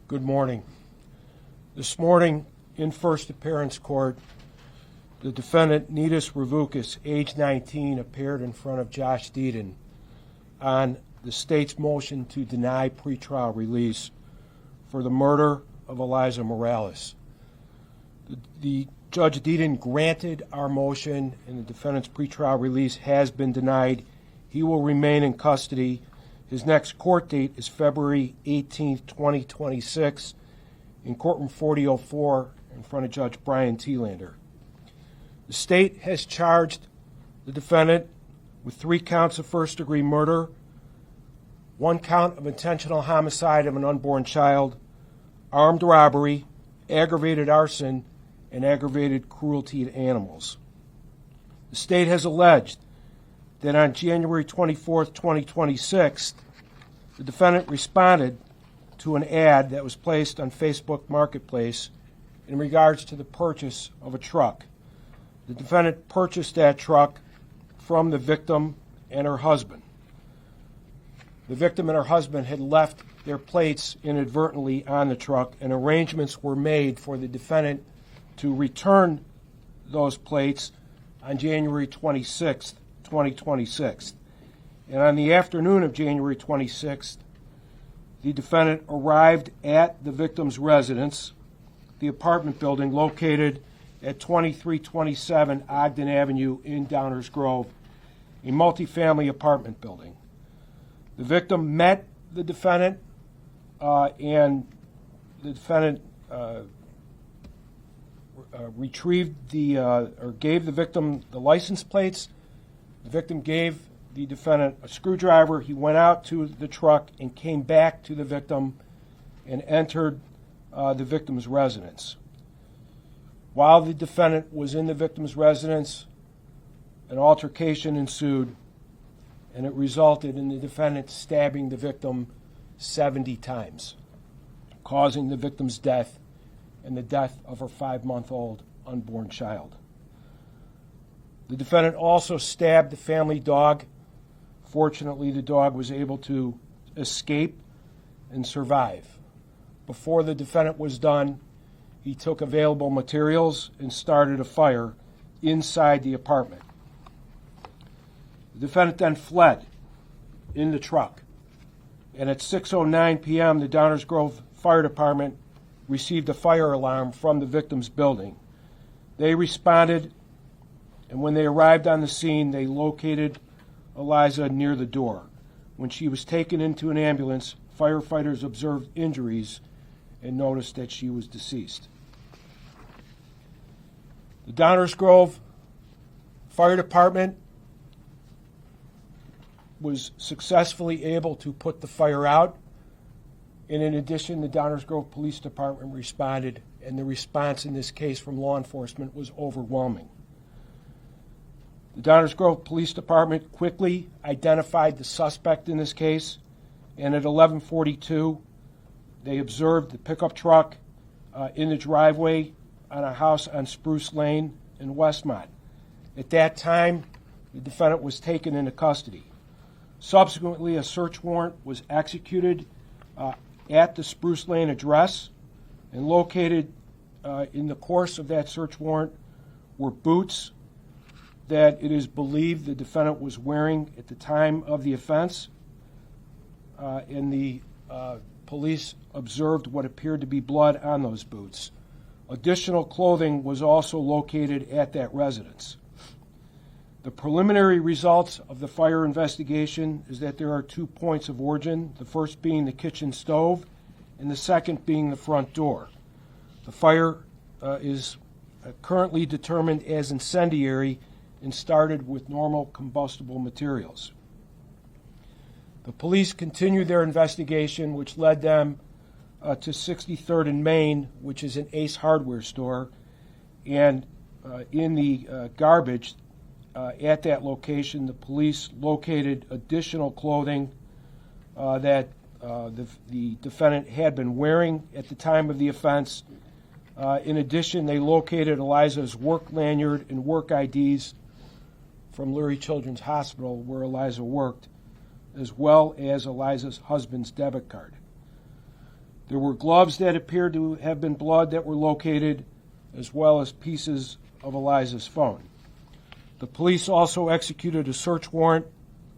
Good morning. This morning, in first appearance court, the defendant, Nidas Ravukis, age 19, appeared in front of Josh Deaton on the state's motion to deny pretrial release for the murder of Eliza Morales. The Judge Deaton granted our motion, and the defendant's pretrial release has been denied. He will remain in custody. His next court date is February 18, 2026, in courtroom 4004 in front of Judge Brian Thielander. The state has charged the defendant with 3 counts of first-degree murder, 1 count of intentional homicide of an unborn child, armed robbery, aggravated arson, and aggravated cruelty to animals. The state has alleged that on January 24, 2026, the defendant responded to an ad that was placed on Facebook Marketplace in regards to the purchase of a truck. The defendant purchased that truck from the victim and her husband. The victim and her husband had left their plates inadvertently on the truck, and arrangements were made for the defendant to return those plates on January 26, 2026. And on the afternoon of January 26th, the defendant arrived at the victim's residence, the apartment building located at 2327 Ogden Avenue in Downers Grove, a multifamily apartment building. The victim met the defendant, and the defendant gave the victim the license plates. The victim gave the defendant a screwdriver. He went out to the truck and came back to the victim and entered the victim's residence. While the defendant was in the victim's residence, an altercation ensued, and it resulted in the defendant stabbing the victim 70 times, causing the victim's death and the death of her 5-month-old unborn child. The defendant also stabbed the family dog. Fortunately, the dog was able to escape and survive. Before the defendant was done, he took available materials and started a fire inside the apartment. The defendant then fled in the truck, and at 6:09 p.m., the Downers Grove Fire Department received a fire alarm from the victim's building. They responded, and when they arrived on the scene, they located Eliza near the door. When she was taken into an ambulance, firefighters observed injuries and noticed that she was deceased. The Downers Grove Fire Department was successfully able to put the fire out, and in addition, the Downers Grove Police Department responded, and the response in this case from law enforcement was overwhelming. The Downers Grove Police Department quickly identified the suspect in this case, and at 11:42, they observed the pickup truck in the driveway on a house on Spruce Lane in Westmont. At that time, the defendant was taken into custody. Subsequently, a search warrant was executed at the Spruce Lane address, and located in the course of that search warrant were boots that it is believed the defendant was wearing at the time of the offense, and the police observed what appeared to be blood on those boots. Additional clothing was also located at that residence. The preliminary results of the fire investigation is that there are 2 points of origin, the first being the kitchen stove and the second being the front door. The fire is currently determined as incendiary and started with normal combustible materials. The police continued their investigation, which led them to 63rd and Main, which is an Ace Hardware store, and in the garbage at that location, the police located additional clothing that the defendant had been wearing at the time of the offense. In addition, they located Eliza's work lanyard and work IDs from Lurie Children's Hospital, where Eliza worked, as well as Eliza's husband's debit card. There were gloves that appeared to have been blood that were located, as well as pieces of Eliza's phone. The police also executed a search warrant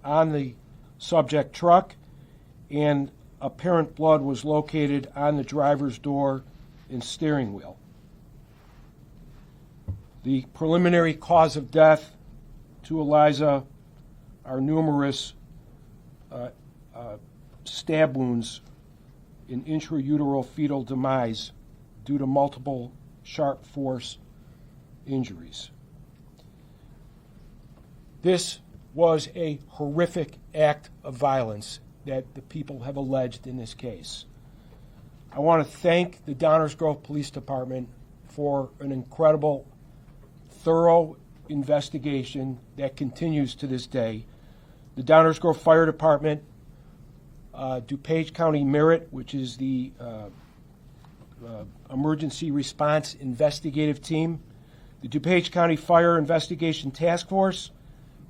on the subject truck, and apparent blood was located on the driver's door and steering wheel. The preliminary cause of death to Eliza are numerous stab wounds in intrauteral fetal demise due to multiple sharp force injuries. This was a horrific act of violence that the people have alleged in this case. I want to thank the Downers Grove Police Department for an incredible, thorough investigation that continues to this day. The Downers Grove Fire Department, DuPage County Merit, which is the Emergency Response Investigative Team, the DuPage County Fire Investigation Task Force,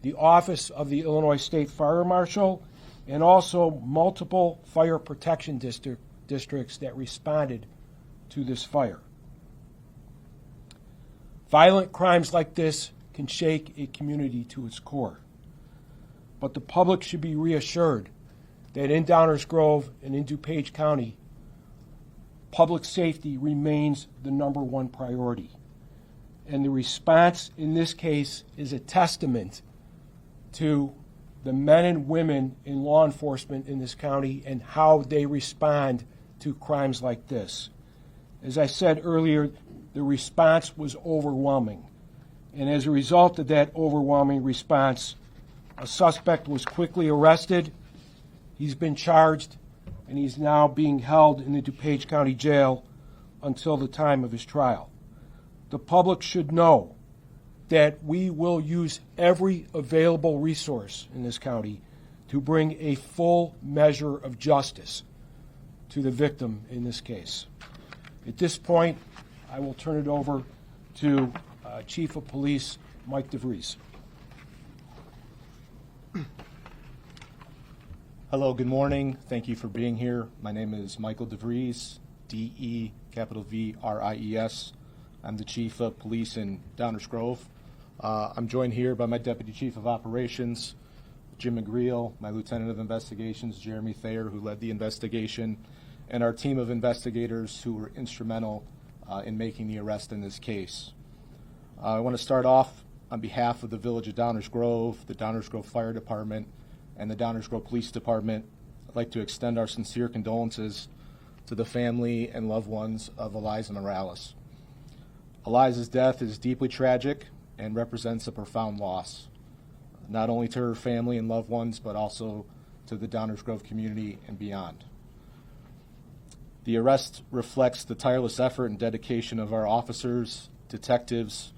the Office of the Illinois State Fire Marshal, and also multiple fire protection districts that responded to this fire. Violent crimes like this can shake a community to its core. But the public should be reassured that in Downers Grove and in DuPage County, public safety remains the number one priority. And the response in this case is a testament to the men and women in law enforcement in this county and how they respond to crimes like this. As I said earlier, the response was overwhelming. And as a result of that overwhelming response, a suspect was quickly arrested. He's been charged, and he's now being held in the DuPage County Jail until the time of his trial. The public should know that we will use every available resource in this county to bring a full measure of justice to the victim in this case. At this point, I will turn it over to Chief of Police Mike DeVries. Hello, good morning. Thank you for being here. My name is Michael DeVries, D-E-V-R-I-E-S. I'm the Chief of Police in Downers Grove. I'm joined here by my Deputy Chief of Operations, Jim McGreal, my Lieutenant of Investigations, Jeremy Thayer, who led the investigation, and our team of investigators who were instrumental in making the arrest in this case. I want to start off on behalf of the Village of Downers Grove, the Downers Grove Fire Department, and the Downers Grove Police Department. I'd like to extend our sincere condolences to the family and loved ones of Eliza Morales. Eliza's death is deeply tragic and represents a profound loss, not only to her family and loved ones, but also to the Downers Grove community and beyond. The arrest reflects the tireless effort and dedication of our officers, detectives,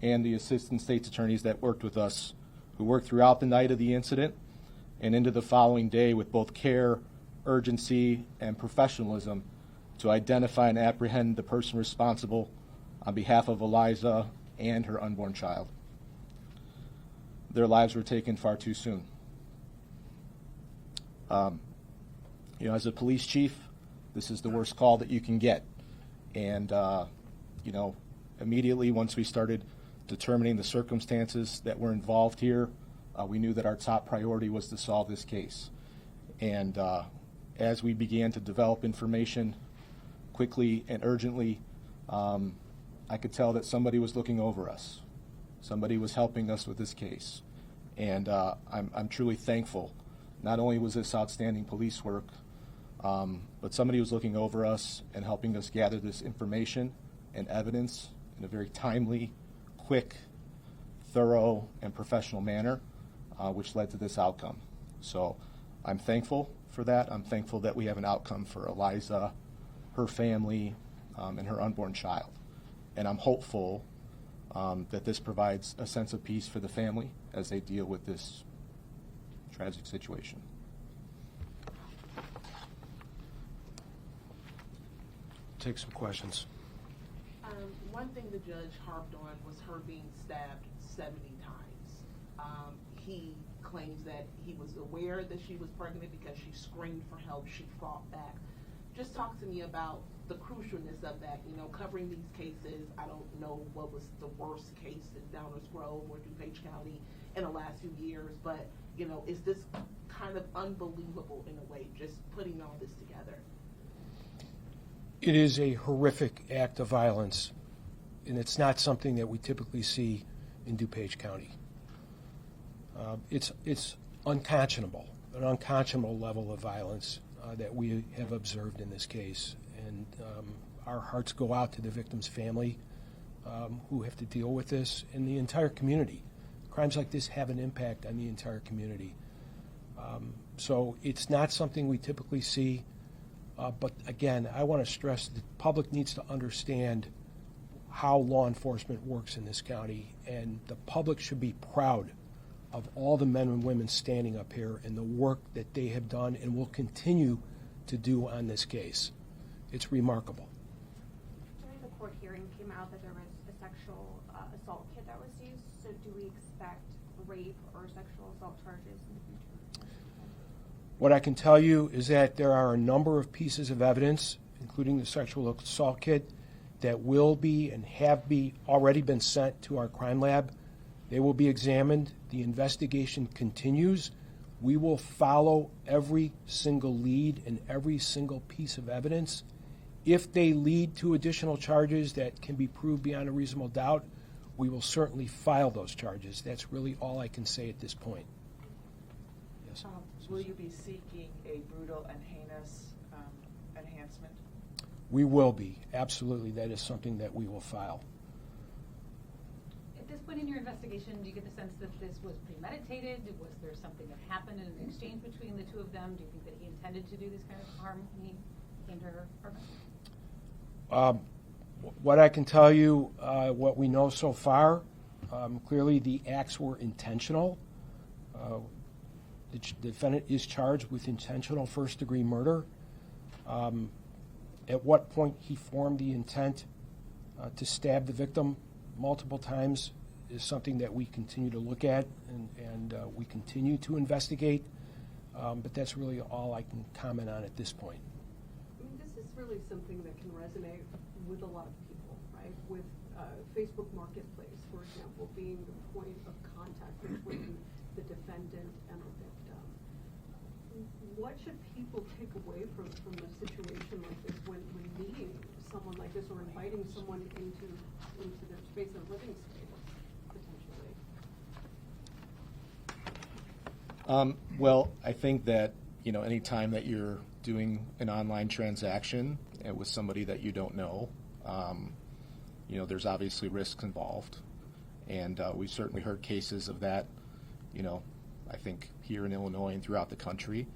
and the assistant state's attorneys that worked with us, who worked throughout the night of the incident and into the following day with both care, urgency, and professionalism to identify and apprehend the person responsible on behalf of Eliza and her unborn child. Their lives were taken far too soon. As a police chief, this is the worst call that you can get. And, immediately once we started determining the circumstances that were involved here, we knew that our top priority was to solve this case. And as we began to develop information quickly and urgently, I could tell that somebody was looking over us. Somebody was helping us with this case. And I'm truly thankful. Not only was this outstanding police work, but somebody was looking over us and helping us gather this information and evidence in a very timely, quick, thorough, and professional manner, which led to this outcome. So I'm thankful for that. I'm thankful that we have an outcome for Eliza, her family, and her unborn child. And I'm hopeful that this provides a sense of peace for the family as they deal with this tragic situation. Take some questions. One thing the judge harped on was her being stabbed 70 times. He claims that he was aware that she was pregnant because she screamed for help. She fought back. Just just talk to me about the crucialness of that, you know, covering these cases. I don't know what was the worst case in Downers Grove or DuPage County in the last few years, but, you know, is this kind of unbelievable in a way, just putting all this together? It is a horrific act of violence, and it's not something that we typically see in DuPage County. It's unconscionable, an unconscionable level of violence that we have observed in this case. And our hearts go out to the victim's family who have to deal with this, and the entire community. Crimes like this have an impact on the entire community. So it's not something we typically see. But again, I want to stress the public needs to understand how law enforcement works in this county, and the public should be proud of all the men and women standing up here and the work that they have done and will continue to do on this case. It's remarkable. During the court hearing came out that there was a sexual assault kit that was used, so do we expect rape or sexual assault charges in the future? What I can tell you is that there are a number of pieces of evidence, including the sexual assault kit, that will be and have already been sent to our crime lab. They will be examined. The investigation continues. We will follow every single lead and every single piece of evidence. If they lead to additional charges that can be proved beyond a reasonable doubt, we will certainly file those charges. That's really all I can say at this point. Yes. Will you be seeking a brutal and heinous enhancement? We will be. Absolutely. That is something that we will file. At this point in your investigation, do you get the sense that this was premeditated? Was there something that happened in an exchange between the two of them? Do you think that he intended to do this kind of harm when he came to her apartment? What I can tell you, what we know so far, clearly the acts were intentional. The defendant is charged with intentional first-degree murder. At what point he formed the intent to stab the victim multiple times is something that we continue to look at and we continue to investigate. But that's really all I can comment on at this point. I mean, this is really something that can resonate with a lot of people, right? With Facebook Marketplace, for example, being the point of contact between the defendant and the victim. What should people take away from a situation like this when meeting someone like this or inviting someone into their space, their living space, potentially? Well, I think that, any time that you're doing an online transaction with somebody that you don't know, there's obviously risks involved. And we've certainly heard cases of that, I think here in Illinois and throughout the country.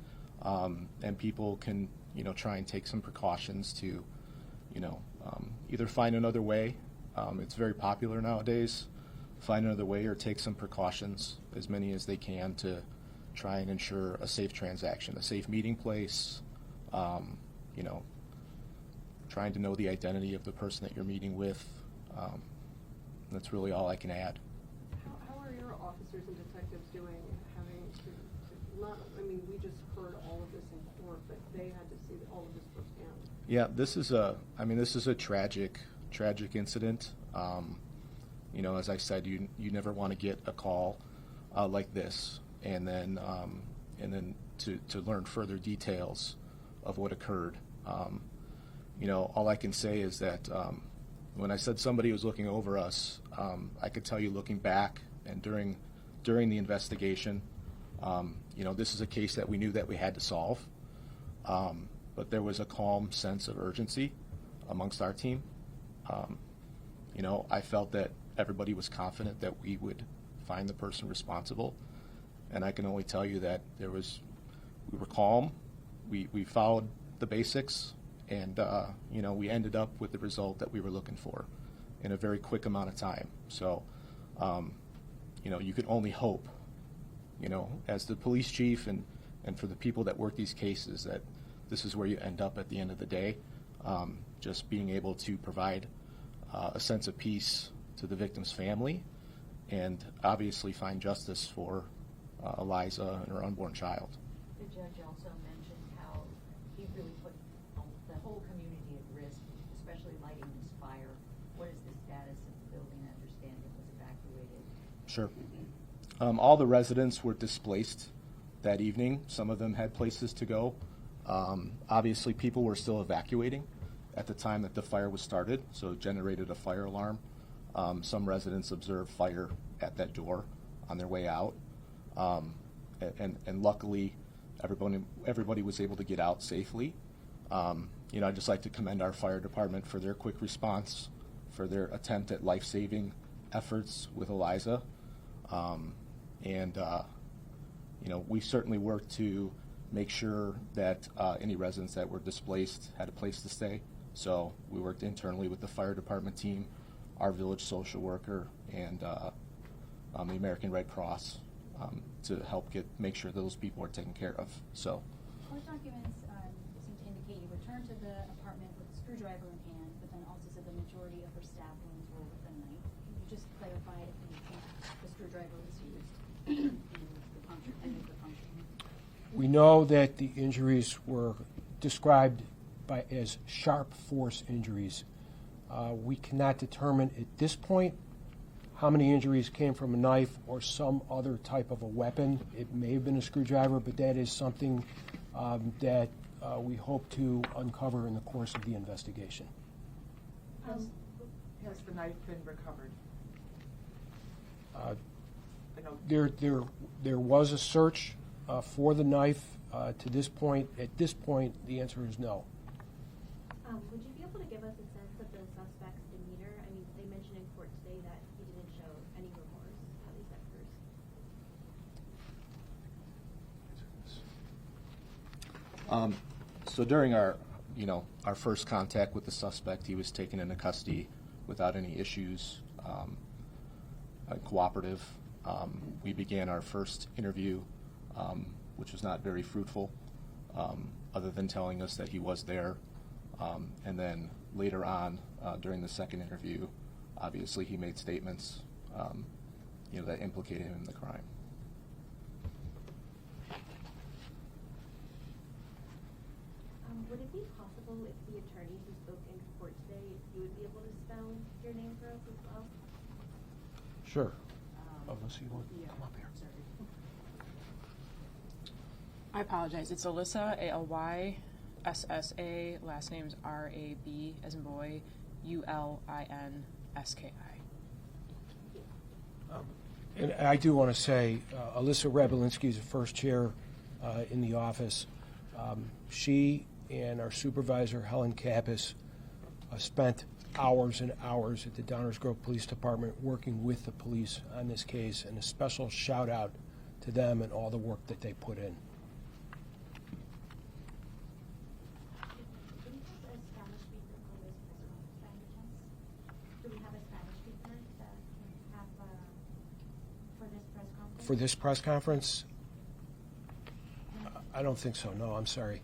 And people can, try and take some precautions to, either find another way. It's very popular nowadays. Find another way or take some precautions, as many as they can, to try and ensure a safe transaction, a safe meeting place, trying to know the identity of the person that you're meeting with. That's really all I can add. How are your officers and detectives doing having to not, we just heard all of this in court, but they had to see all of this firsthand. Yeah, this is a tragic incident. As I said, you never want to get a call like this, and then to learn further details of what occurred. All I can say is that when I said somebody was looking over us, I could tell you, looking back and during the investigation, this is a case that we knew that we had to solve, but there was a calm sense of urgency amongst our team. I felt that everybody was confident that we would find the person responsible, and I can only tell you that we were calm, we followed the basics, and we ended up with the result that we were looking for in a very quick amount of time. So, you could only hope, as the police chief and for the people that work these cases, that this is where you end up at the end of the day, just being able to provide a sense of peace to the victim's family and obviously find justice for Eliza and her unborn child. The judge also mentioned how he really put the whole Sure. All the residents were displaced that evening. Some of them had places to go. Obviously, people were still evacuating at the time that the fire was started, so it generated a fire alarm. Some residents observed fire at that door on their way out. And luckily, everybody was able to get out safely. I'd just like to commend our fire department for their quick response, for their attempt at life-saving efforts with Eliza. We certainly worked to make sure that any residents that were displaced had a place to stay. So we worked internally with the fire department team, our village social worker, and the American Red Cross to help make sure those people are taken care of. So. Court documents seem to indicate you returned to the apartment with a screwdriver in hand, but then also said the majority of her stab wounds were with a knife. Can you just clarify if you think the screwdriver was used in the puncture, any of the puncturing? We know that the injuries were described as sharp force injuries. We cannot determine at this point how many injuries came from a knife or some other type of a weapon. It may have been a screwdriver, but that is something that we hope to uncover in the course of the investigation. Has the knife been recovered? There was a search for the knife to this point. At this point, the answer is no. Would you be able to give us a sense of the suspect's demeanor? I mean, they mentioned in court today that he didn't show any remorse, at least at first. So during our first contact with the suspect, he was taken into custody without any issues, cooperative. We began our first interview, which was not very fruitful, other than telling us that he was there. And then later on, during the second interview, obviously he made statements, that implicated him in the crime. Would it be possible if the attorney who spoke in court today, if you would be able to spell your name for us as well? Sure. Let's see what come up here. I apologize. It's Alyssa, ALYSSA. Last name's RAB as in boy, ULINSKI. And I do want to say, Alyssa Rabelinski is the first chair in the office. She and our supervisor, Helen Kappas, spent hours and hours at the Downers Grove Police Department working with the police on this case, and a special shout out to them and all the work that they put in. Do we have a Spanish speaker that can have for this press conference? For this press conference? I don't think so, no, I'm sorry.